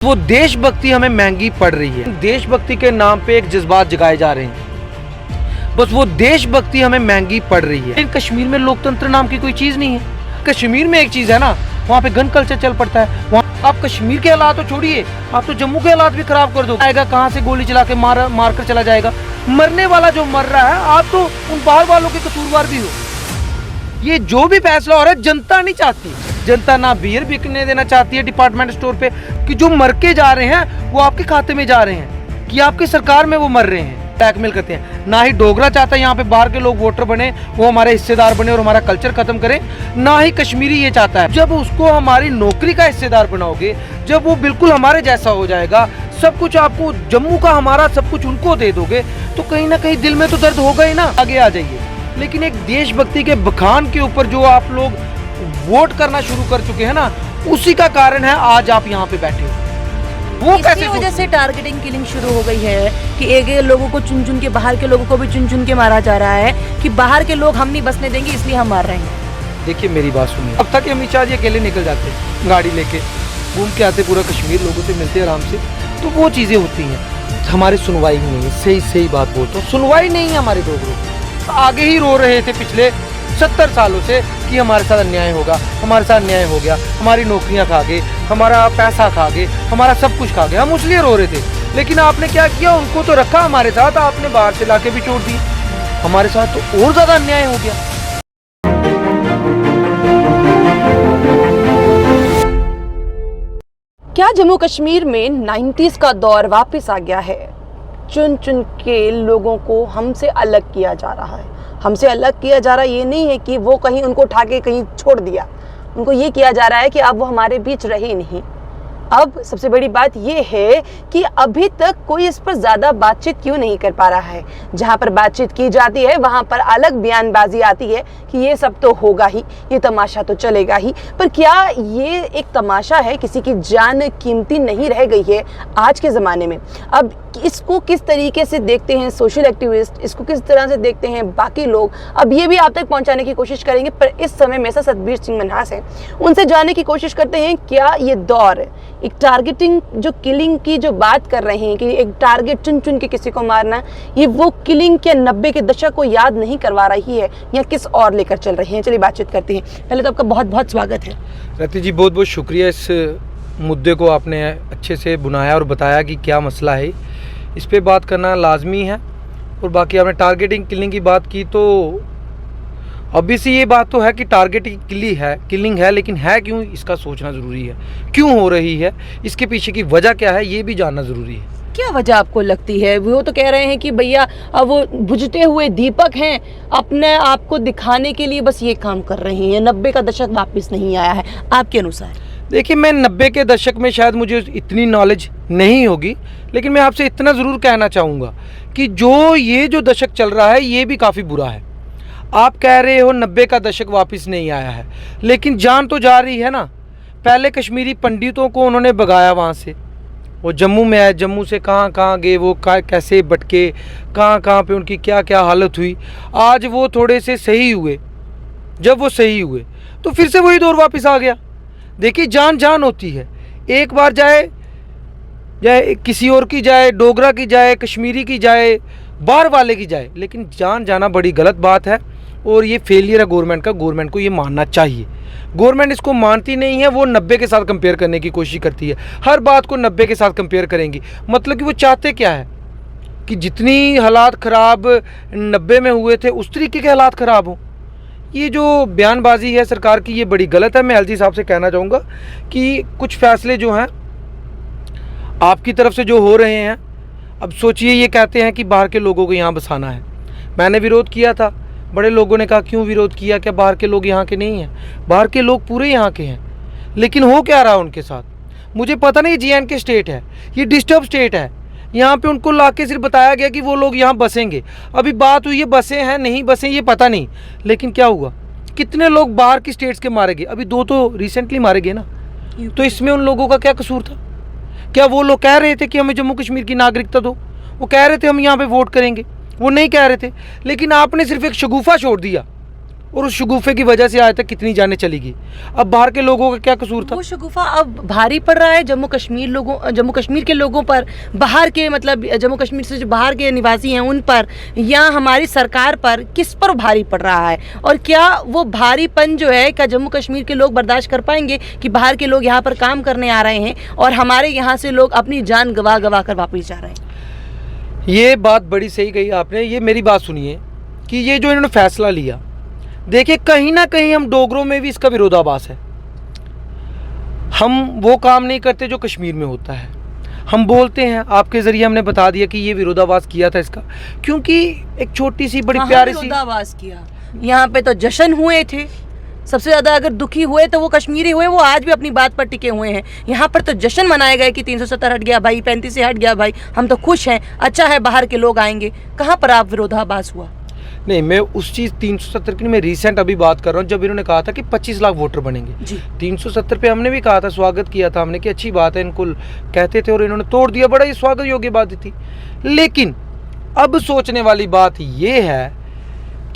वो देशभक्ति हमें महंगी पड़ रही है। देशभक्ति के नाम पे एक जज्बात जगाए जा रहे हैं, बस वो देशभक्ति हमें महंगी पड़ रही है। कश्मीर में लोकतंत्र नाम की कोई चीज नहीं है। कश्मीर में एक चीज है ना, वहाँ पे गन कल्चर चल पड़ता है। वहाँ आप कश्मीर के हालात तो छोड़िए, आप तो जम्मू के हालात भी खराब कर दो। आएगा कहाँ से गोली चला के मार कर चला जाएगा। मरने वाला जो मर रहा है, आप तो उन बाहर वालों के कसूरवार भी हो। ये जो भी फैसला हो रहा है जनता नहीं चाहती। जनता ना बियर बिकने देना चाहती है डिपार्टमेंट स्टोर पे, कि जो मर के जा रहे हैं वो आपके खाते में जा रहे हैं, कि आपकी सरकार में वो मर रहे हैं, ब्लैकमेल करते हैं। ना ही डोगरा चाहता है यहाँ पे बाहर के लोग वोटर बने, वो हमारे हिस्सेदार बने और हमारा कल्चर खत्म करें। ना ही कश्मीरी ये चाहता है। जब उसको हमारी नौकरी का हिस्सेदार बनाओगे, जब वो बिल्कुल हमारे जैसा हो जाएगा, सब कुछ आपको जम्मू का हमारा सब कुछ उनको दे दोगे, तो कहीं ना कहीं दिल में तो दर्द होगा ही ना। आगे आ जाइए। लेकिन एक देशभक्ति के बखान के ऊपर जो आप लोग वोट करना शुरू कर चुके हैं ना, उसी का कारण है आज आप यहाँ पे बैठे हो। वो कैसे वजह से टारगेटिंग किलिंग शुरू हो गई है कि एक लोगों को चुन चुन के, बाहर के लोगों को भी चुन चुन के मारा जा रहा है कि बाहर के लोग हम नहीं बसने देंगे इसलिए हम मार रहे हैं। देखिए मेरी बात सुनिए, अब तक अमित शाह जी अकेले निकल जाते गाड़ी लेके, घूम के आते पूरा कश्मीर, लोगों से मिलते आराम से, तो वो चीजें होती हैं। हमारी सुनवाई ही नहीं है। सही बात बोलता हूँ, सुनवाई नहीं है हमारे लोगों। आगे ही रो रहे थे पिछले 70 सालों से कि हमारे साथ अन्याय होगा, हमारे साथ अन्याय हो गया, हमारी नौकरियां खा गए, हमारा पैसा खा गए, हमारा सब कुछ खा गए। हम इसलिए रो रहे थे। लेकिन आपने क्या किया, उनको तो रखा हमारे साथ, आपने बाहर से लाके भी छोड़ दी। हमारे साथ तो और ज्यादा अन्याय हो गया। क्या जम्मू कश्मीर में 90s का दौर वापस आ गया है? चुन चुन के लोगों को हमसे अलग किया जा रहा है। हमसे अलग किया जा रहा है, ये नहीं है कि वो कहीं उनको उठा के कहीं छोड़ दिया। उनको ये किया जा रहा है कि अब वो हमारे बीच रहे नहीं। अब सबसे बड़ी बात ये है कि अभी तक कोई इस पर ज़्यादा बातचीत क्यों नहीं कर पा रहा है। जहाँ पर बातचीत की जाती है वहाँ पर अलग बयानबाजी आती है कि ये सब तो होगा ही, ये तमाशा तो चलेगा ही। पर क्या ये एक तमाशा है? किसी की जान कीमती नहीं रह गई है आज के ज़माने में। अब इसको किस तरीके से देखते हैं सोशल एक्टिविस्ट, इसको किस तरह से देखते हैं बाकी लोग, अब ये भी आप तक पहुंचाने की कोशिश करेंगे। पर इस समय मेरे साथ सतबीर सिंह मनहास हैं, उनसे जानने की कोशिश करते हैं क्या ये दौर एक टारगेटिंग, जो किलिंग की जो बात कर रहे हैं कि एक टारगेट चुन चुन के किसी को मारना, ये वो किलिंग के 90 के दशक को याद नहीं करवा रही है या किस और लेकर चल रही है? चलिए बातचीत करते हैं। पहले तो आपका बहुत बहुत स्वागत है। रति जी, बहुत बहुत शुक्रिया। इस मुद्दे को आपने अच्छे से बुनाया और बताया कि क्या मसला है, इस पे बात करना लाजमी है। और बाकी आपने टारगेटिंग किलिंग की बात की, तो अभी से ये बात तो है कि टारगेटिंग किलिंग है, लेकिन है क्यों, इसका सोचना ज़रूरी है। क्यों हो रही है, इसके पीछे की वजह क्या है, ये भी जानना ज़रूरी है। क्या वजह आपको लगती है? वो तो कह रहे हैं कि भैया अब वो बुझते हुए दीपक हैं, अपने आप को दिखाने के लिए बस ये काम कर रहे हैं। 90 का दशक वापस नहीं आया है आपके अनुसार? देखिए, मैं 90 के दशक में शायद मुझे इतनी नॉलेज नहीं होगी, लेकिन मैं आपसे इतना ज़रूर कहना चाहूँगा कि ये जो दशक चल रहा है ये भी काफ़ी बुरा है। आप कह रहे हो 90 का दशक वापस नहीं आया है, लेकिन जान तो जा रही है ना। पहले कश्मीरी पंडितों को उन्होंने भगाया वहाँ से, वो जम्मू में आए, जम्मू से कहाँ कहाँ गए, वो कैसे भटके, कहाँ कहाँ पे उनकी क्या क्या हालत हुई। आज वो थोड़े से सही हुए, जब वो सही हुए तो फिर से वही दौर वापस आ गया। देखिए, जान होती है। एक बार जाए किसी और की जाए, डोगरा की जाए, कश्मीरी की जाए, बाहर वाले की जाए, लेकिन जान जाना बड़ी गलत बात है। और ये फेलियर है गवर्नमेंट का। गवर्नमेंट को ये मानना चाहिए। गवर्नमेंट इसको मानती नहीं है। वो 90 के साथ कंपेयर करने की कोशिश करती है, हर बात को 90 के साथ कंपेयर करेंगी। मतलब कि वो चाहते क्या है कि जितनी हालात ख़राब 90 में हुए थे उस तरीके के हालात ख़राब हों। ये जो बयानबाजी है सरकार की, ये बड़ी गलत है। मैं एलजी साहब से कहना चाहूँगा कि कुछ फैसले जो हैं आपकी तरफ से जो हो रहे हैं, अब सोचिए, ये कहते हैं कि बाहर के लोगों को यहाँ बसाना है। मैंने विरोध किया था, बड़े लोगों ने कहा क्यों विरोध किया, क्या बाहर के लोग यहाँ के नहीं हैं? बाहर के लोग पूरे यहाँ के हैं। लेकिन हो क्या रहा उनके साथ, मुझे पता नहीं। JNK स्टेट है, ये डिस्टर्ब स्टेट है। यहाँ पे उनको लाके सिर्फ बताया गया कि वो लोग यहाँ बसेंगे। अभी बात हुई है बसे हैं नहीं बसे ये पता नहीं, लेकिन क्या हुआ, कितने लोग बाहर की स्टेट्स के मारे गए? अभी 2 तो रिसेंटली मारे गए ना। तो इसमें उन लोगों का क्या कसूर था? क्या वो लोग कह रहे थे कि हमें जम्मू कश्मीर की नागरिकता दो? वो कह रहे थे हम यहाँ पे वोट करेंगे? वो नहीं कह रहे थे। लेकिन आपने सिर्फ एक शगुफा छोड़ दिया और उस शगुफे की वजह से आज तक कितनी जानें चली गई। अब बाहर के लोगों का क्या कसूर था? वो शगुफा अब भारी पड़ रहा है जम्मू कश्मीर के लोगों पर, बाहर के मतलब जम्मू कश्मीर से जो बाहर के निवासी हैं उन पर, या हमारी सरकार पर, किस पर भारी पड़ रहा है? और क्या वो भारीपन जो है क्या जम्मू कश्मीर के लोग बर्दाश्त कर पाएंगे कि बाहर के लोग यहाँ पर काम करने आ रहे हैं और हमारे यहाँ से लोग अपनी जान गवा गवा कर वापस जा रहे हैं? ये बात बड़ी सही कही आपने। ये मेरी बात सुनिए कि ये जो इन्होंने फैसला लिया, देखिए कहीं ना कहीं हम डोगरों में भी इसका विरोधाभास है। हम वो काम नहीं करते जो कश्मीर में होता है। हम बोलते हैं, आपके जरिए हमने बता दिया कि ये विरोधाभास किया था इसका, क्योंकि एक छोटी सी बड़ी प्यारी सी विरोधाभास किया। यहाँ पे तो जश्न हुए थे, सबसे ज्यादा अगर दुखी हुए तो वो कश्मीरी हुए, वो आज भी अपनी बात पर टिके हुए हैं। यहाँ पर तो जश्न मनाए गए कि 370 हट गया भाई, 35 से हट गया भाई, हम तो खुश हैं, अच्छा है बाहर के लोग आएंगे। कहाँ पर आप विरोधाभास हुआ? नहीं, मैं उस चीज़ 370 की मैं रिसेंट अभी बात कर रहा हूँ, जब इन्होंने कहा था कि 25 लाख वोटर बनेंगे जी। 370 पे हमने भी कहा था, स्वागत किया था हमने कि अच्छी बात है, इनको कहते थे और इन्होंने तोड़ दिया। बड़ा ही स्वागत योग्य बात थी। लेकिन अब सोचने वाली बात ये है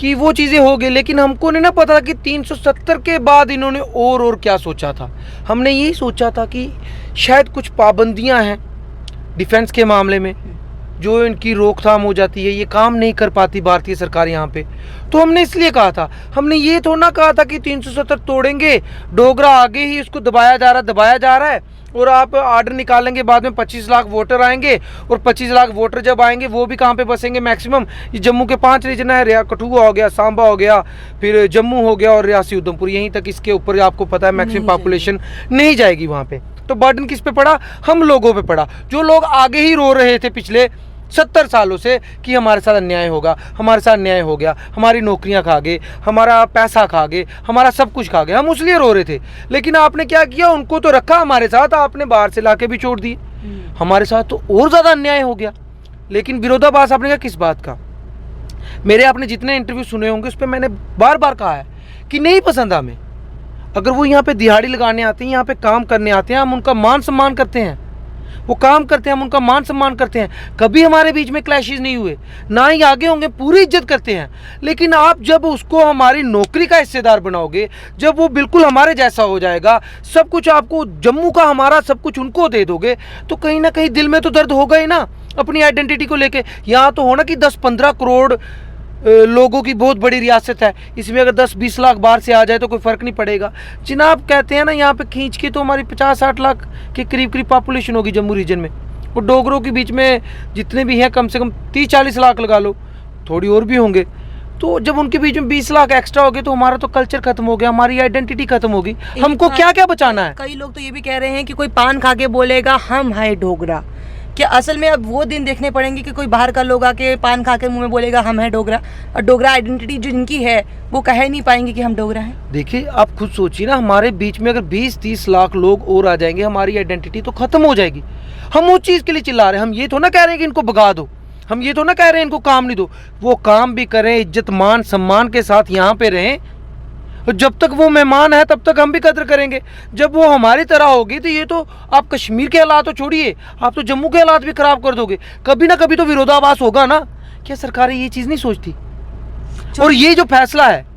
कि वो चीज़ें हो गई, लेकिन हमको नहीं ना पता था कि 370 के बाद इन्होंने और क्या सोचा था। हमने यही सोचा था कि शायद कुछ पाबंदियां हैं डिफेंस के मामले में, जो इनकी रोकथाम हो जाती है, ये काम नहीं कर पाती भारतीय सरकार यहाँ पे। तो हमने इसलिए कहा था, हमने ये थोड़ा ना कहा था कि 370 तोड़ेंगे, डोगरा आगे ही उसको दबाया जा रहा है और आप आर्डर निकालेंगे, बाद में 25 लाख वोटर आएंगे और 25 लाख वोटर जब आएंगे वो भी कहाँ पे बसेंगे मैक्सिमम? ये जम्मू के 5 रीजन है, कठुआ हो गया, सांबा हो गया, फिर जम्मू हो गया और रियासी उधमपुर, यहीं तक। इसके ऊपर आपको पता है मैक्सिमम पॉपुलेशन नहीं जाएगी वहाँ पे। तो बर्डन किस पे पड़ा? हम लोगों पे पड़ा, जो लोग आगे ही रो रहे थे पिछले 70 सालों से कि हमारे साथ अन्याय होगा, हमारे साथ अन्याय हो गया, हमारी नौकरियां खा गए, हमारा पैसा खा गए, हमारा सब कुछ खा गए, हम उसलिए रो रहे थे। लेकिन आपने क्या किया? उनको तो रखा हमारे साथ, आपने बाहर से लाके भी छोड़ दिए। हमारे साथ तो और ज़्यादा अन्याय हो गया। लेकिन विरोधाभास आपने कहा किस बात का? मेरे आपने जितने इंटरव्यू सुने होंगे उस पर मैंने बार बार कहा है कि नहीं पसंद हमें। अगर वो यहाँ पे दिहाड़ी लगाने आते हैं, यहाँ पे काम करने आते हैं, हम उनका मान सम्मान करते हैं। वो काम करते हैं, हम उनका मान सम्मान करते हैं। कभी हमारे बीच में क्लैशेस नहीं हुए, ना ही आगे होंगे, पूरी इज्जत करते हैं। लेकिन आप जब उसको हमारी नौकरी का हिस्सेदार बनाओगे, जब वो बिल्कुल हमारे जैसा हो जाएगा, सब कुछ आपको जम्मू का हमारा सब कुछ उनको दे दोगे, तो कहीं ना कहीं दिल में तो दर्द होगा ही ना अपनी आइडेंटिटी को लेके। यहाँ तो होना कि 10-15 करोड़ लोगों की बहुत बड़ी रियासत है, इसमें अगर 10-20 लाख बाहर से आ जाए तो कोई फ़र्क नहीं पड़ेगा। जनाब कहते हैं ना, यहाँ पे खींच के तो हमारी 50-60 लाख के करीब पॉपुलेशन होगी जम्मू रीजन में, और डोगरों के बीच में जितने भी हैं कम से कम 30-40 लाख लगा लो, थोड़ी और भी होंगे। तो जब उनके बीच में 20 लाख एक्स्ट्रा हो गए तो हमारा तो कल्चर खत्म हो गया, हमारी आइडेंटिटी खत्म होगी। हमको क्या क्या बचाना है? कई लोग तो ये भी कह रहे हैं कि कोई पान खा के बोलेगा हम है डोगरा। क्या असल में अब वो दिन देखने पड़ेंगे कि कोई बाहर का लोग आके पान खा के मुंह में बोलेगा हम है डोगरा, और डोगरा आइडेंटिटी जो इनकी है वो कह नहीं पाएंगे कि हम डोगरा हैं? देखिए आप खुद सोचिए ना, हमारे बीच में अगर 20-30 लाख लोग और आ जाएंगे, हमारी आइडेंटिटी तो खत्म हो जाएगी। हम उस चीज़ के लिए चिल्ला रहे हैं। हम ये तो ना कह रहे हैं कि इनको भगा दो, हम ये तो ना कह रहे हैं इनको काम नहीं दो। वो काम भी करें, इज्जत मान सम्मान के साथ यहाँ पे रहें। जब तक वो मेहमान है तब तक हम भी कदर करेंगे। जब वो हमारी तरह होगी तो ये तो आप कश्मीर के हालात तो छोड़िए, आप तो जम्मू के हालात भी खराब कर दोगे। कभी ना कभी तो विरोधाभास होगा ना। क्या सरकारें ये चीज़ नहीं सोचती? और ये जो फैसला है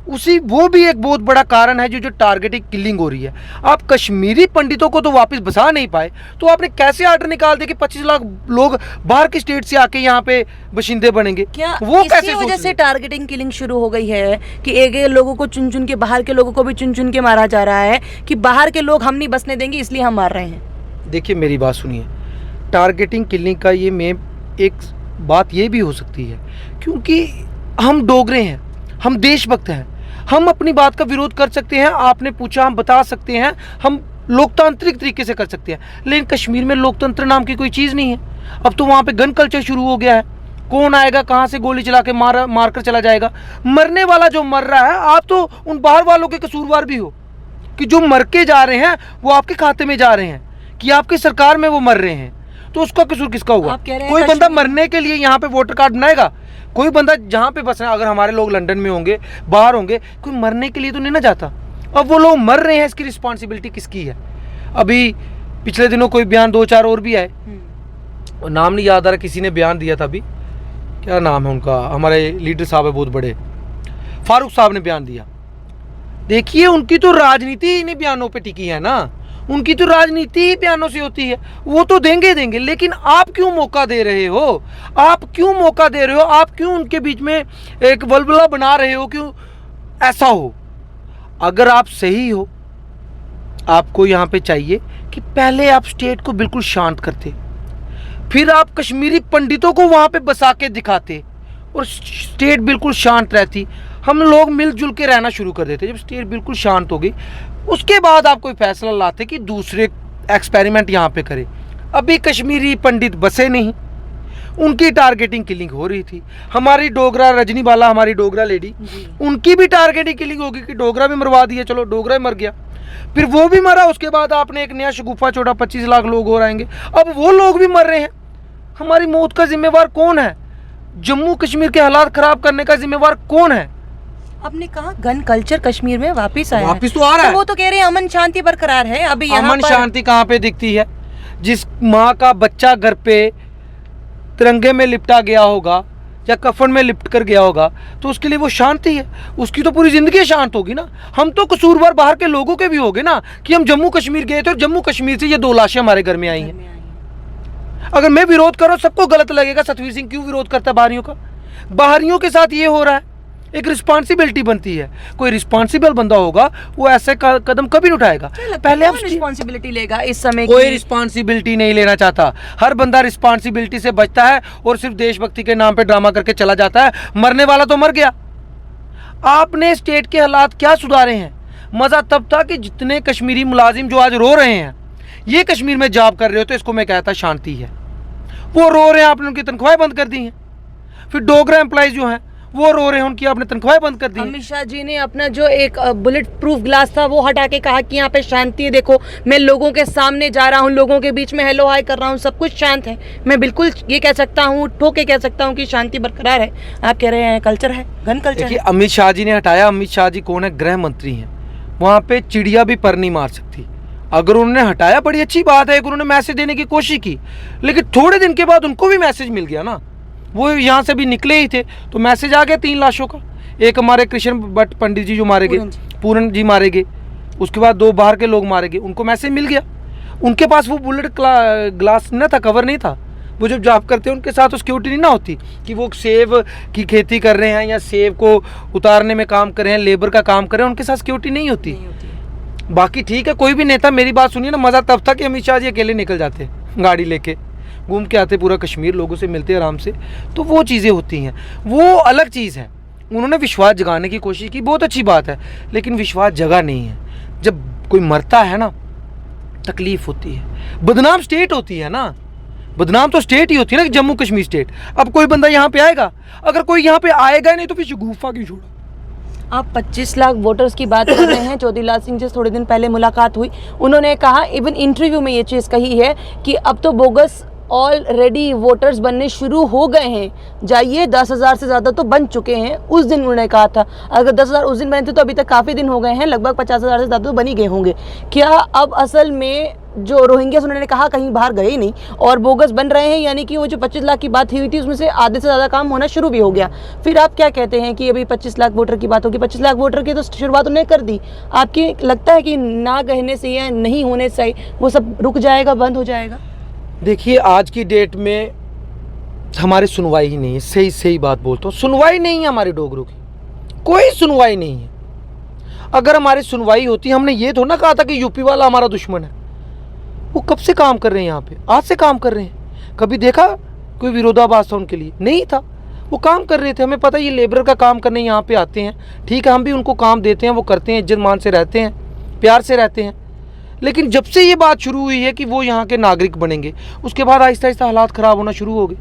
उसी वो भी एक बहुत बड़ा कारण है जो टारगेटिंग किलिंग हो रही है। आप कश्मीरी पंडितों को तो वापस बसा नहीं पाए, तो आपने कैसे आर्डर निकाल दिया कि 25 लाख लोग बाहर की स्टेट से आके यहाँ पे बशिंदे बनेंगे? क्या वो इसी वजह से टारगेटिंग किलिंग शुरू हो गई है कि एक लोगों को चुन चुन के, बाहर के लोगों को भी चुन चुन के मारा जा रहा है कि बाहर के लोग हम नहीं बसने देंगे इसलिए हम मार रहे हैं? देखिए मेरी बात सुनिए, टारगेटिंग किलिंग का ये में एक बात ये भी हो सकती है क्योंकि हम डोगरे हैं, हम देशभक्त हैं, हम अपनी बात का विरोध कर सकते हैं। आपने पूछा, हम बता सकते हैं, हम लोकतांत्रिक तरीके से कर सकते हैं। लेकिन कश्मीर में लोकतंत्र नाम की कोई चीज़ नहीं है। अब तो वहाँ पे गन कल्चर शुरू हो गया है। कौन आएगा, कहाँ से गोली चला के मार कर चला जाएगा। मरने वाला जो मर रहा है, आप तो उन बाहर वालों के कसूरवार भी हो कि जो मर के जा रहे हैं वो आपके खाते में जा रहे हैं, कि आपकी सरकार में वो मर रहे हैं। तो उसका कसूर किसका हुआ? कोई बंदा मरने के लिए यहाँ पे वोटर कार्ड बनाएगा? कोई बंदा जहाँ पे बसना, अगर हमारे लोग लंदन में होंगे, बाहर होंगे, कोई मरने के लिए तो नहीं ना जाता। अब वो लोग मर रहे हैं, इसकी रिस्पॉन्सिबिलिटी किसकी है? अभी पिछले दिनों कोई बयान 2-4 और भी आए, नाम नहीं याद आ रहा, किसी ने बयान दिया था अभी, क्या नाम है उनका, हमारे लीडर साहब है बहुत बड़े, फारूक साहब ने बयान दिया। देखिए उनकी तो राजनीति ही इन्हीं बयानों पे टिकी है ना, उनकी तो राजनीति ही बयानों से होती है, वो तो देंगे, लेकिन आप क्यों मौका दे रहे हो? आप क्यों मौका दे रहे हो? आप क्यों उनके बीच में एक वलवला बना रहे हो? क्यों ऐसा हो? अगर आप सही हो, आपको यहाँ पे चाहिए कि पहले आप स्टेट को बिल्कुल शांत करते, फिर आप कश्मीरी पंडितों को वहाँ पे बसा के दिखाते और स्टेट बिल्कुल शांत रहती, हम लोग मिलजुल के रहना शुरू कर देते। जब स्टेट बिल्कुल शांत हो गई, उसके बाद आप कोई फैसला लाते कि दूसरे एक्सपेरिमेंट यहाँ पे करें। अभी कश्मीरी पंडित बसे नहीं, उनकी टारगेटिंग किलिंग हो रही थी। हमारी डोगरा रजनी बाला, हमारी डोगरा लेडी, उनकी भी टारगेटिंग किलिंग होगी कि डोगरा भी मरवा दिया, चलो डोगरा मर गया, फिर वो भी मरा, उसके बाद आपने एक नया शगुफा छोड़ा, 25 लाख लोग और आएंगे, अब वो लोग भी मर रहे हैं। हमारी मौत का जिम्मेवार कौन है? जम्मू कश्मीर के हालात खराब करने का जिम्मेवार कौन है? आपने कहा गन कल्चर कश्मीर में वापस आया, वापस तो आ रहा है। वो तो कह रहे हैं अमन शांति बरकरार है। अभी अमन शांति कहाँ पे दिखती है? जिस माँ का बच्चा घर पे तिरंगे में लिपटा गया होगा या कफन में लिपट कर गया होगा तो उसके लिए वो शांति है, उसकी तो पूरी जिंदगी शांत होगी ना। हम तो कसूरवार बाहर के लोगों के भी होंगे ना कि हम जम्मू कश्मीर गए थे और जम्मू कश्मीर से ये 2 लाशें हमारे घर में आई हैं। अगर मैं विरोध करूँ सबको गलत लगेगा। सतवीर सिंह क्यों विरोध करता है बाहरियों का? बाहरियों के साथ ये हो रहा है, एक रिस्पॉन्सिबिलिटी बनती है। कोई रिस्पॉन्सिबल बंदा होगा वो ऐसे कदम कभी नहीं उठाएगा। पहले आप रिस्पॉन्सिबिलिटी लेगा इस समय? कोई रिस्पॉन्सिबिलिटी नहीं लेना चाहता। हर बंदा रिस्पॉन्सिबिलिटी से बचता है और सिर्फ देशभक्ति के नाम पे ड्रामा करके चला जाता है। मरने वाला तो मर गया। आपने स्टेट के हालात क्या सुधारे हैं? मजा तब था कि जितने कश्मीरी मुलाजिम जो आज रो रहे हैं, ये कश्मीर में जॉब कर रहे हो, तो इसको मैं कहता शांति है। वो रो रहे हैं, आपने उनकी तनख्वाहें बंद कर दी हैं। फिर डोगरा एम्प्लॉइज जो हैं वो रो रहे हैं, उनकी आपने तनख्वाहें बंद कर दी। अमित शाह जी ने अपना जो एक बुलेट प्रूफ ग्लास था वो हटा के कहा कि यहाँ पे शांति है, देखो मैं लोगों के सामने जा रहा हूँ, लोगों के बीच में हेलो हाय कर रहा हूँ, सब कुछ शांत है। मैं बिल्कुल ये कह सकता हूँ, ठोके कह सकता हूँ कि शांति बरकरार है। आप कह रहे हैं कल्चर है, गन कल्चर है। अमित शाह जी ने हटाया। अमित शाह जी कौन है? गृह मंत्री हैं। वहाँ पे चिड़िया भी पर नहीं मार सकती। अगर उन्होंने हटाया बड़ी अच्छी बात है, उन्होंने मैसेज देने की कोशिश की, लेकिन थोड़े दिन के बाद उनको भी मैसेज मिल गया ना। वो यहाँ से भी निकले ही थे तो मैसेज आ गया 3 लाशों का। एक हमारे कृष्ण भट्ट पंडित जी जो मारे गए, पूरन जी मारे गए, उसके बाद 2 बाहर के लोग मारे गए, उनको मैसेज मिल गया। उनके पास वो बुलेट ग्लास न था, कवर नहीं था। वो जब जॉब करते हैं उनके साथ तो सिक्योरिटी नहीं ना होती कि वो सेब की खेती कर रहे हैं या सेब को उतारने में काम कर रहे हैं, लेबर का काम कर रहे हैं, उनके साथ सिक्योरिटी नहीं होती। बाकी ठीक है, कोई भी नेता, मेरी बात सुनिए ना, मज़ा तब था कि अमित शाह जी अकेले निकल जाते गाड़ी लेके, घूम के आते पूरा कश्मीर, लोगों से मिलते आराम से, तो वो चीज़ें होती हैं, वो अलग चीज़ है। उन्होंने विश्वास जगाने की कोशिश की, बहुत अच्छी बात है, लेकिन विश्वास जगा नहीं है। जब कोई मरता है ना तकलीफ होती है। बदनाम स्टेट होती है ना, बदनाम तो स्टेट ही होती है ना, जम्मू कश्मीर स्टेट। अब कोई बंदा यहाँ पे आएगा, अगर कोई यहाँ पे आएगा नहीं तो फिर शगुफा क्यों छोड़ा? आप 25 लाख वोटर्स की बात कर रहे हैं। ज्योतिलाल सिंह जी से थोड़े दिन पहले मुलाकात हुई, उन्होंने कहा, इवन इंटरव्यू में ये चीज़ कही है कि अब तो बोगस ऑलरेडी वोटर्स बनने शुरू हो गए हैं, जाइए 10,000 से ज़्यादा तो बन चुके हैं। उस दिन उन्होंने कहा था अगर 10,000 उस दिन बने थे तो अभी तक काफ़ी दिन हो गए हैं, लगभग 50,000 से ज़्यादा तो बन ही गए होंगे। क्या अब असल में जो रोहिंग्यास, उन्होंने कहा कहीं बाहर गए ही नहीं और बोगस बन रहे हैं, यानी कि वो जो 25 लाख की बात हुई थी उसमें से आधे से ज़्यादा काम होना शुरू भी हो गया। फिर आप क्या कहते हैं कि अभी 25 लाख वोटर की बात होगी? 25 लाख वोटर की तो शुरुआत उन्होंने कर दी। आपकी लगता है कि ना कहने से या नहीं होने से वो सब रुक जाएगा, बंद हो जाएगा? देखिए आज की डेट में हमारी सुनवाई ही नहीं है, सही बात बोलता हूँ, सुनवाई नहीं है हमारे डोगरों की, कोई सुनवाई नहीं है। अगर हमारी सुनवाई होती, हमने ये थोड़ा ना कहा था कि यूपी वाला हमारा दुश्मन है। वो कब से काम कर रहे हैं यहाँ पे? आज से काम कर रहे हैं। कभी देखा कोई विरोधाभास था उनके लिए? नहीं था, वो काम कर रहे थे। हमें पता है ये लेबर का काम करने यहाँ पे आते हैं, ठीक है, हम भी उनको काम देते हैं, वो करते हैं, इज्जत मान से रहते हैं, प्यार से रहते हैं। लेकिन जब से ये बात शुरू हुई है कि वो यहाँ के नागरिक बनेंगे, उसके बाद आहिस्ता आहिस्ता हालात ख़राब होना शुरू हो गए।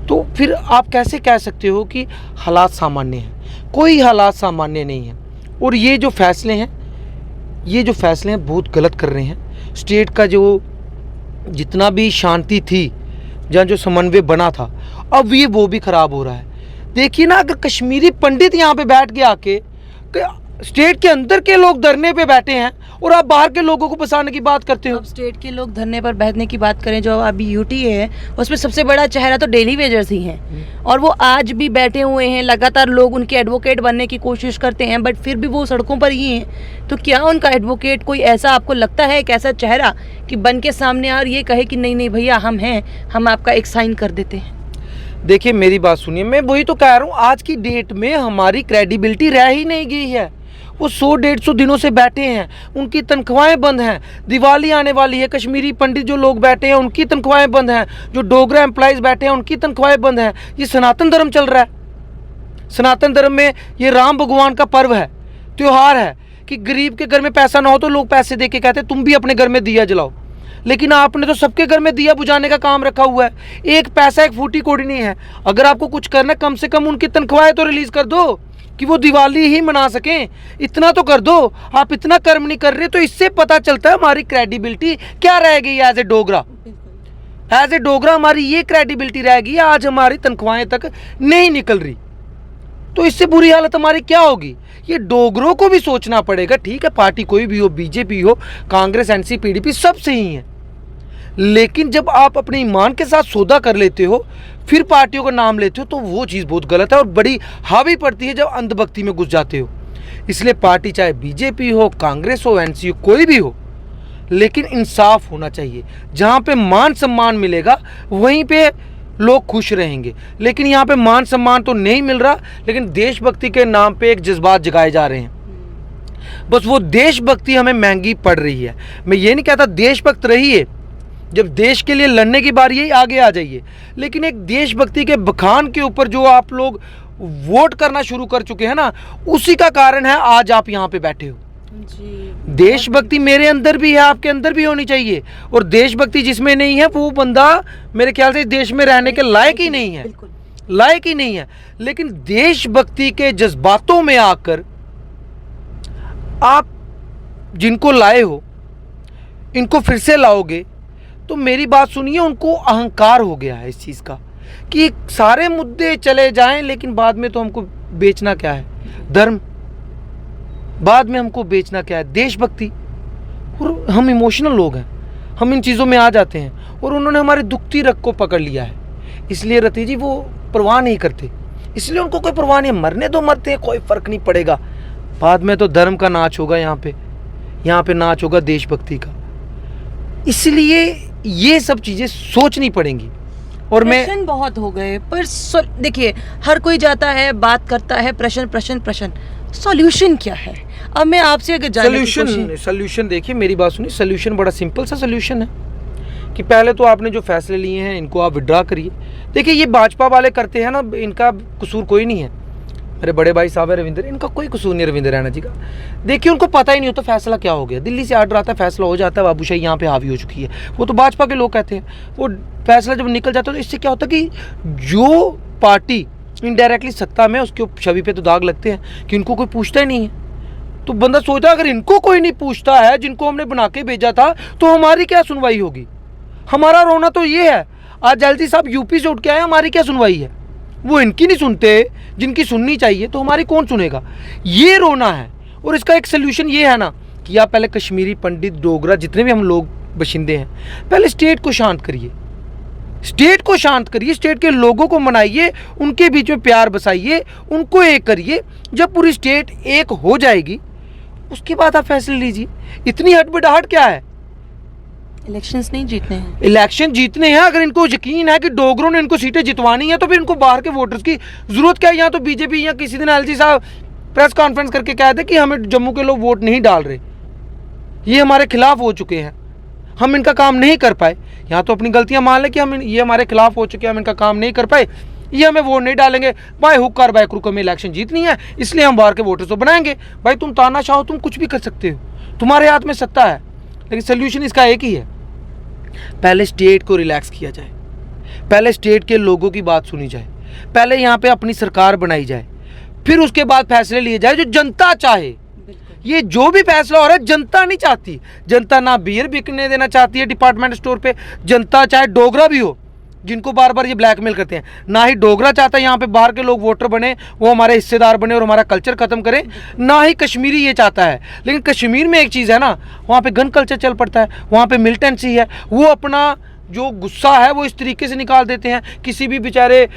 तो फिर आप कैसे कह सकते हो कि हालात सामान्य हैं? कोई हालात सामान्य नहीं है। और ये जो फैसले हैं बहुत गलत कर रहे हैं। स्टेट का जो जितना भी शांति थी, जहाँ जो समन्वय बना था, अब ये वो भी ख़राब हो रहा है। देखिए ना, अगर कश्मीरी पंडित यहाँ पे बैठ के आके स्टेट के अंदर के लोग धरने पे बैठे हैं और आप बाहर के लोगों को बसाने की बात करते हो। अब स्टेट के लोग धरने पर बैठने की बात करें, जो अभी यूटी है उसमें सबसे बड़ा चेहरा तो डेली वेजर्स ही हैं और वो आज भी बैठे हुए हैं। लगातार लोग उनके एडवोकेट बनने की कोशिश करते हैं, बट फिर भी वो सड़कों पर ही हैं। तो क्या उनका एडवोकेट कोई ऐसा आपको लगता है, एक ऐसा चेहरा कि बन के सामने आ और ये कहे कि नहीं नहीं भैया हम हैं, हम आपका एक साइन कर देते हैं? देखिए मेरी बात सुनिए, मैं वही तो कह रहा हूँ, आज की डेट में हमारी क्रेडिबिलिटी रह ही नहीं गई है। वो 100-150 दिनों से बैठे हैं, उनकी तनख्वाहें बंद हैं। दिवाली आने वाली है, कश्मीरी पंडित जो लोग बैठे हैं उनकी तनख्वाहें बंद हैं। जो डोगरा एम्प्लॉइज बैठे हैं उनकी तनख्वाहें बंद हैं। ये सनातन धर्म चल रहा है। सनातन धर्म में ये राम भगवान का पर्व है, त्यौहार है कि गरीब के घर में पैसा ना हो तो लोग पैसे दे के कहते तुम भी अपने घर में दिया जलाओ। लेकिन आपने तो सबके घर में दिया बुझाने का काम रखा हुआ है। एक पैसा एक फूटी कोड़ी नहीं है। अगर आपको कुछ करना कम से कम उनकी तनख्वाहें तो रिलीज कर दो कि वो दिवाली ही मना सकें। इतना तो कर दो। आप इतना कर्म नहीं कर रहे, तो इससे पता चलता है हमारी क्रेडिबिलिटी क्या रह गई as a Dogra. As a Dogra हमारी ये क्रेडिबिलिटी रह गई, आज हमारी तनख्वाहें तक नहीं निकल रही। तो इससे बुरी हालत हमारी क्या होगी, ये डोगरों को भी सोचना पड़ेगा। ठीक है, पार्टी कोई भी हो, बीजेपी हो, कांग्रेस, एनसी, पीडीपी, सब सही है। लेकिन जब आप अपने ईमान के साथ सौदा कर लेते हो, फिर पार्टियों का नाम लेते हो, तो वो चीज़ बहुत गलत है और बड़ी हावी पड़ती है जब अंधभक्ति में घुस जाते हो। इसलिए पार्टी चाहे बीजेपी हो, कांग्रेस हो, एनसी हो, कोई भी हो, लेकिन इंसाफ होना चाहिए। जहाँ पे मान सम्मान मिलेगा वहीं पे लोग खुश रहेंगे। लेकिन यहाँ पे मान सम्मान तो नहीं मिल रहा, लेकिन देशभक्ति के नाम पे एक जज्बात जगाए जा रहे हैं। बस वो देशभक्ति हमें महंगी पड़ रही है। मैं ये नहीं कहता देशभक्त रहिए, जब देश के लिए लड़ने की बारी है आगे आ जाइए। लेकिन एक देशभक्ति के बखान के ऊपर जो आप लोग वोट करना शुरू कर चुके हैं ना, उसी का कारण है आज आप यहाँ पे बैठे हो। जी। देशभक्ति मेरे अंदर भी है, आपके अंदर भी होनी चाहिए। और देशभक्ति जिसमें नहीं है वो बंदा मेरे ख्याल से इस देश में रहने के लायक ही नहीं है, लायक ही नहीं है। लेकिन देशभक्ति के जज्बातों में आकर आप जिनको लाए हो, इनको फिर से लाओगे, तो मेरी बात सुनिए, उनको अहंकार हो गया है इस चीज़ का कि सारे मुद्दे चले जाएं, लेकिन बाद में तो हमको बेचना क्या है, धर्म। बाद में हमको बेचना क्या है, देशभक्ति। और हम इमोशनल लोग हैं, हम इन चीज़ों में आ जाते हैं। और उन्होंने हमारे दुखती रग को पकड़ लिया है। इसलिए रति जी वो परवाह नहीं करते, इसलिए उनको कोई परवाह नहीं, मरने दो, मरते हैं, कोई फ़र्क नहीं पड़ेगा। बाद में तो धर्म का नाच होगा, यहाँ पे नाच होगा देशभक्ति का। इसलिए ये सब चीज़ें सोचनी पड़ेंगी। और मैं बहुत हो गए, पर देखिए हर कोई जाता है, बात करता है, प्रश्न, सॉल्यूशन क्या है? अब मैं आपसे अगर सॉल्यूशन देखिए, मेरी बात सुनिए, सॉल्यूशन बड़ा सिंपल सा सॉल्यूशन है कि पहले तो आपने जो फैसले लिए हैं इनको आप विड्रॉ करिए। देखिए ये भाजपा वाले करते हैं ना, इनका कसूर कोई नहीं है। मेरे बड़े भाई साहब है रविंद्र, इनका कोई कसूर नहीं रविंद्र रैना जी का। देखिए उनको पता ही नहीं होता फैसला क्या हो गया। दिल्ली से आर्डर आता है, फैसला हो जाता है, बाबूशाही यहाँ पे हावी हो चुकी है। वो तो भाजपा के लोग कहते हैं, वो फैसला जब निकल जाता है तो इससे क्या होता है कि जो पार्टी इनडायरेक्टली सत्ता में, उसके छवि पे तो दाग लगते हैं कि इनको कोई पूछता ही नहीं है। तो बंदा सोचता है अगर इनको कोई नहीं पूछता है, जिनको हमने बना के भेजा था, तो हमारी क्या सुनवाई होगी। हमारा रोना तो ये है, आज जल्दी साहब यूपी से उठ के आए, हमारी क्या सुनवाई है। वो इनकी नहीं सुनते, जिनकी सुननी चाहिए, तो हमारी कौन सुनेगा, ये रोना है। और इसका एक सोल्यूशन ये है ना कि आप पहले कश्मीरी पंडित, डोगरा, जितने भी हम लोग बशिंदे हैं, पहले स्टेट को शांत करिए, स्टेट को शांत करिए, स्टेट के लोगों को मनाइए, उनके बीच में प्यार बसाइए, उनको एक करिए। जब पूरी स्टेट एक हो जाएगी उसके बाद आप फैसले लीजिए। इतनी हटबड़ाहट क्या है। इलेक्शंस नहीं जीतने हैं, इलेक्शन जीतने हैं। अगर इनको यकीन है कि डोगरों ने इनको सीटें जितवानी है, तो फिर इनको बाहर के वोटर्स की जरूरत क्या है। यहाँ तो बीजेपी, या किसी दिन एलजी साहब प्रेस कॉन्फ्रेंस करके कहते कि हमें जम्मू के लोग वोट नहीं डाल रहे, ये हमारे खिलाफ हो चुके हैं, हम इनका काम नहीं कर पाए। यहाँ तो अपनी गलतियाँ मान लें कि हम ये हमारे खिलाफ हो चुके हैं, हम इनका काम नहीं कर पाए, ये हमें वोट नहीं डालेंगे। बाय हुक और बाय क्रुक हमें इलेक्शन जीतनी है, इसलिए हम बाहर के वोटर्स को बनाएंगे। भाई तुम तानाशाह हो, तुम कुछ भी कर सकते हो, तुम्हारे हाथ में सत्ता है। लेकिन सोल्यूशन इसका एक ही है, पहले स्टेट को रिलैक्स किया जाए, पहले स्टेट के लोगों की बात सुनी जाए, पहले यहाँ पे अपनी सरकार बनाई जाए, फिर उसके बाद फैसले लिए जाए जो जनता चाहे। ये जो भी फैसला हो रहा है जनता नहीं चाहती। जनता ना बियर बिकने देना चाहती है डिपार्टमेंट स्टोर पे। जनता चाहे डोगरा भी हो, जिनको बार बार ये ब्लैकमेल करते हैं। ना ही डोगरा चाहता है यहाँ पे बाहर के लोग वोटर बने, वो हमारे हिस्सेदार बने और हमारा कल्चर खत्म करें, ना ही कश्मीरी ये चाहता है। लेकिन कश्मीर में एक चीज़ है ना, वहाँ पे गन कल्चर चल पड़ता है, वहाँ पे मिलिटेंसी है, वो अपना जो गुस्सा है वो इस तरीके से निकाल देते हैं। किसी भी बेचारे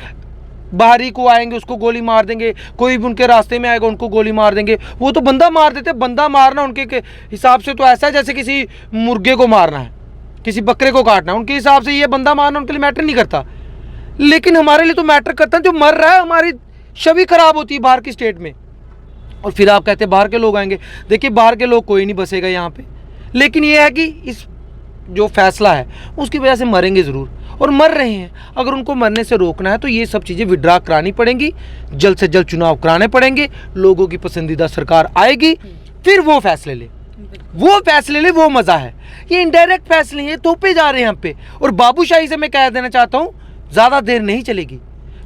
बाहरी को आएंगे उसको गोली मार देंगे, कोई भी उनके रास्ते में आएगा उनको गोली मार देंगे। वो तो बंदा मार देते, बंदा मारना उनके हिसाब से तो ऐसा है जैसे किसी मुर्गे को मारना है, किसी बकरे को काटना है। उनके हिसाब से ये बंदा मारना उनके लिए मैटर नहीं करता, लेकिन हमारे लिए तो मैटर करता है। जो मर रहा है हमारी छवि खराब होती है बाहर की स्टेट में। और फिर आप कहते हैं बाहर के लोग आएंगे। देखिए बाहर के लोग कोई नहीं बसेगा यहाँ पे, लेकिन ये है कि इस जो फैसला है उसकी वजह से मरेंगे ज़रूर, और मर रहे हैं। अगर उनको मरने से रोकना है तो ये सब चीज़ें विड्रा करानी पड़ेंगी, जल्द से जल्द चुनाव कराने पड़ेंगे, लोगों की पसंदीदा सरकार आएगी, फिर वो फैसले ले, वो फैसले ले, वो मज़ा है। ये इनडायरेक्ट फैसले हैं, थोपे जा रहे हैं हम पे। और बाबूशाही से मैं कह देना चाहता हूँ ज़्यादा देर नहीं चलेगी,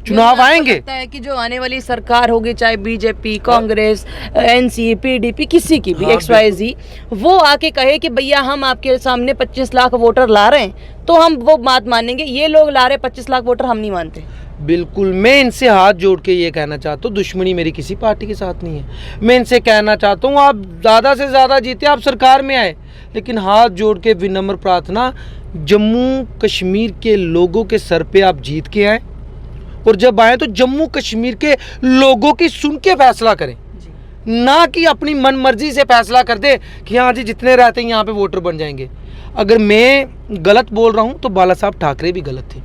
चुनाव आएंगे। लगता है कि जो आने वाली सरकार होगी, चाहे बीजेपी, कांग्रेस, एनसी, पीडीपी, किसी की भी, XYZ, वो आके कहे कि भैया हम आपके सामने 25 लाख वोटर ला रहे हैं, तो हम वो बात मानेंगे। ये लोग ला रहे 25 लाख वोटर, हम नहीं मानते। बिल्कुल, मैं इनसे हाथ जोड़ के ये कहना चाहता हूँ, दुश्मनी मेरी किसी पार्टी के साथ नहीं है। मैं इनसे कहना चाहता हूँ आप ज़्यादा से ज़्यादा जीते, आप सरकार में आए, लेकिन हाथ जोड़ के विनम्र प्रार्थना, जम्मू कश्मीर के लोगों के सर पे आप जीत के आए, और जब आए तो जम्मू कश्मीर के लोगों की सुन के फैसला करें, ना कि अपनी मन मर्जी से फैसला कर दे कि हाँ जी जितने रहते हैं यहाँ पे वोटर बन जाएंगे। अगर मैं गलत बोल रहा हूँ तो बाला साहब ठाकरे भी गलत थे।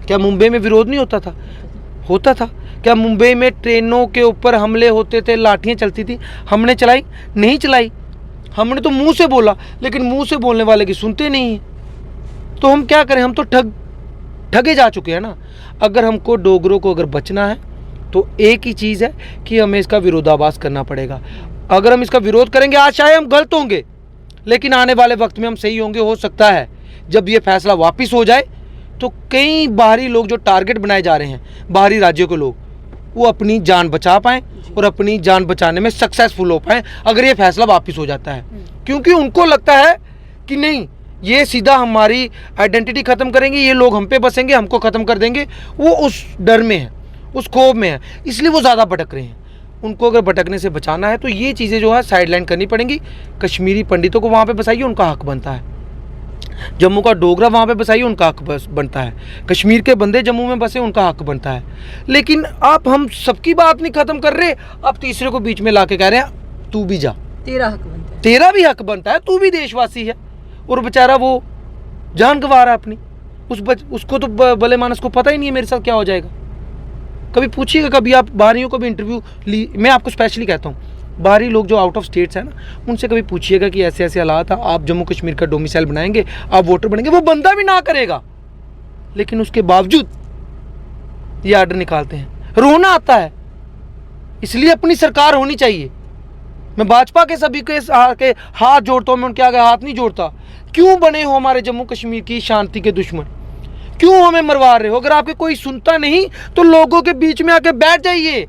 क्या मुंबई में विरोध नहीं होता था? होता था। क्या मुंबई में ट्रेनों के ऊपर हमले होते थे, लाठियाँ चलती थी? हमने चलाई? नहीं चलाई। हमने तो मुंह से बोला, लेकिन मुंह से बोलने वाले की सुनते नहीं हैं। तो हम क्या करें, हम तो ठगे जा चुके हैं ना। अगर हमको डोगरों को अगर बचना है तो एक ही चीज़ है कि हमें इसका विरोधाभास करना पड़ेगा। अगर हम इसका विरोध करेंगे, आज चाहे हम गलत होंगे, लेकिन आने वाले वक्त में हम सही होंगे। हो सकता है जब ये फैसला वापस हो जाए तो कई बाहरी लोग जो टारगेट बनाए जा रहे हैं, बाहरी राज्यों के लोग, वो अपनी जान बचा पाएँ और अपनी जान बचाने में सक्सेसफुल हो पाएँ अगर ये फैसला वापस हो जाता है। क्योंकि उनको लगता है कि नहीं, ये सीधा हमारी आइडेंटिटी ख़त्म करेंगे, ये लोग हम पे बसेंगे, हमको ख़त्म कर देंगे। वो उस डर में है, उस खौफ में है, इसलिए वो ज़्यादा भटक रहे हैं। उनको अगर भटकने से बचाना है तो ये चीज़ें जो है साइडलाइन करनी पड़ेंगी। कश्मीरी पंडितों को वहाँ पे बसाइए, उनका हक बनता है। जम्मू का डोगरा वहाँ पे बसाइए, उनका हक बनता है। कश्मीर के बंदे जम्मू में बसे, उनका हक बनता है। लेकिन आप हम सबकी बात नहीं ख़त्म कर रहे, आप तीसरे को बीच में ला के कह रहे हैं तू भी जा, तेरा हक बनता है, तेरा भी हक बनता है, तू भी देशवासी है। और बेचारा वो जान गंवा रहा है अपनी, उसको तो भले मानस को पता ही नहीं है मेरे साथ क्या हो जाएगा। कभी पूछिएगा, कभी आप बाहरियों को भी इंटरव्यू ली, मैं आपको स्पेशली कहता हूँ, बाहरी लोग जो आउट ऑफ स्टेट्स हैं ना, उनसे कभी पूछिएगा कि ऐसे ऐसे हालात है, आप जम्मू कश्मीर का डोमिसाइल बनाएंगे, आप वोटर बनेंगे, वो बंदा भी ना करेगा, लेकिन उसके बावजूद ये आर्डर निकालते हैं। रोना आता है। इसलिए अपनी सरकार होनी चाहिए। मैं भाजपा के सभी के हाथ जोड़ता हूँ, मैं उनके आगे हाथ नहीं जोड़ता। क्यों बने हो हमारे जम्मू कश्मीर की शांति के दुश्मन? क्यों हमें मरवा रहे हो? अगर आपके कोई सुनता नहीं तो लोगों के बीच में आके बैठ जाइए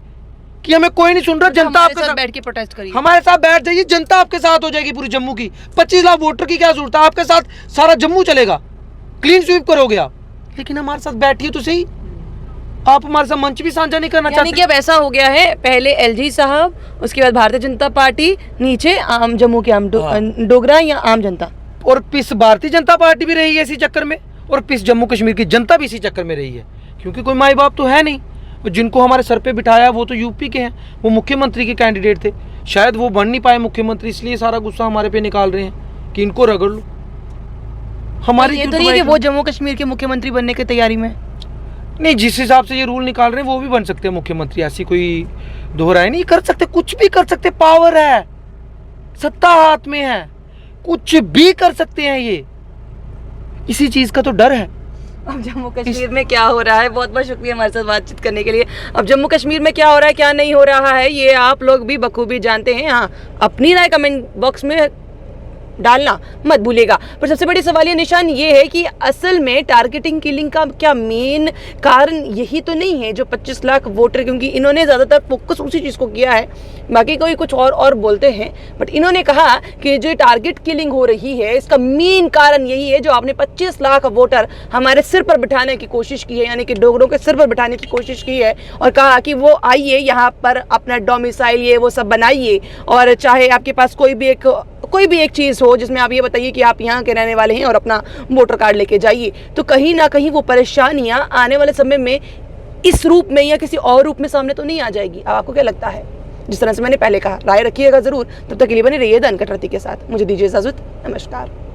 कि हमें कोई नहीं सुन रहा, जनता आपके साथ बैठ के प्रोटेस्ट करिए, हमारे साथ बैठ जाइए, जनता आपके साथ हो जाएगी पूरी जम्मू की। 25 लाख वोटर की क्या जरूरत है? आपके साथ सारा जम्मू चलेगा, क्लीन स्वीप करोगे आप। लेकिन हमारे साथ बैठिए तो सही। आप हमारे साथ मंच भी साझा नहीं करना चाहते। कि अब ऐसा हो गया है, पहले LG साहब, उसके बाद भारतीय जनता पार्टी, नीचे आम जम्मू के आम डोगरा या आम जनता, और पिस भारतीय जनता पार्टी भी रही है इसी चक्कर में, और पिस जम्मू कश्मीर की जनता भी इसी चक्कर में रही है। क्योंकि कोई माई बाप तो है नहीं। जिनको हमारे सर पे बिठाया वो तो यूपी के हैं, वो मुख्यमंत्री के कैंडिडेट थे। शायद वो बन नहीं पाए मुख्यमंत्री, इसलिए सारा गुस्सा हमारे पे निकाल रहे हैं कि इनको रगड़ लो। हमारी ये तो नहीं है कि वो जम्मू कश्मीर के मुख्यमंत्री बनने की तैयारी में नहीं। जिस हिसाब से ये रूल निकाल रहे हैं वो भी बन सकते हैं मुख्यमंत्री, ऐसी कोई दोहराई नहीं। कर सकते, कुछ भी कर सकते, पावर है, सत्ता हाथ में है, कुछ भी कर सकते हैं। ये इसी चीज का तो डर है। अब जम्मू कश्मीर में क्या हो रहा है, बहुत बहुत शुक्रिया हमारे साथ बातचीत करने के लिए। अब जम्मू कश्मीर में क्या हो रहा है, क्या नहीं हो रहा है, ये आप लोग भी बखूबी जानते हैं। हाँ, अपनी राय कमेंट बॉक्स में डालना मत भूलिएगा। पर सबसे बड़ी सवालिया निशान ये है कि असल में टारगेटिंग किलिंग का क्या मेन कारण यही तो नहीं है जो 25 लाख वोटर, क्योंकि इन्होंने ज़्यादातर फोकस उसी चीज़ को किया है, बाकी कोई कुछ और बोलते हैं, बट इन्होंने कहा कि जो टारगेट किलिंग हो रही है इसका मेन कारण यही है जो आपने 25 लाख वोटर हमारे सिर पर बिठाने की कोशिश की है, यानी कि डोगरों के सिर पर बिठाने की कोशिश की है और कहा कि वो आइए यहाँ पर अपना डोमिसाइल ये वो सब बनाइए, और चाहे आपके पास कोई भी एक चीज़ हो जिसमें आप ये बताइए कि आप यहाँ के रहने वाले हैं और अपना वोटर कार्ड लेके जाइए। तो कहीं ना कहीं वो परेशानियाँ आने वाले समय में इस रूप में या किसी और रूप में सामने तो नहीं आ जाएगी। अब आपको क्या लगता है? जिस तरह से मैंने पहले कहा, राय रखिएगा ज़रूर। तब तक के लिए बने रहिए द अनकट रत्ती के साथ। मुझे दीजिए इजाज़त। नमस्कार।